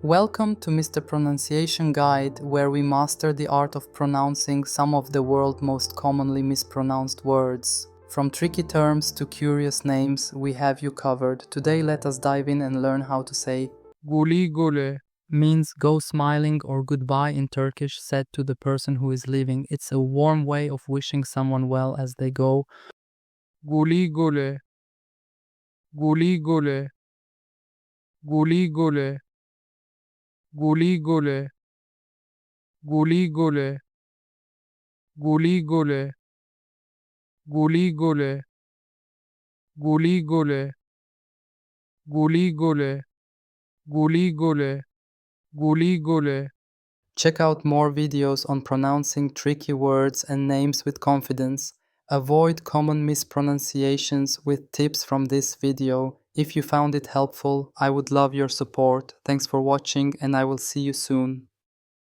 Welcome to Mr. Pronunciation Guide, where we master the art of pronouncing some of the world's most commonly mispronounced words. From tricky terms to curious names, we have you covered. Today let us dive in and learn how to say Güle means go smiling or goodbye in Turkish, said to the person who is leaving. It's a warm way of wishing someone well as they go. güle güle güle güle güle güle güle güle güle. Check out more videos on pronouncing tricky words and names with confidence. Avoid common mispronunciations with tips from this video. If you found it helpful, I would love your support. Thanks for watching and I will see you soon.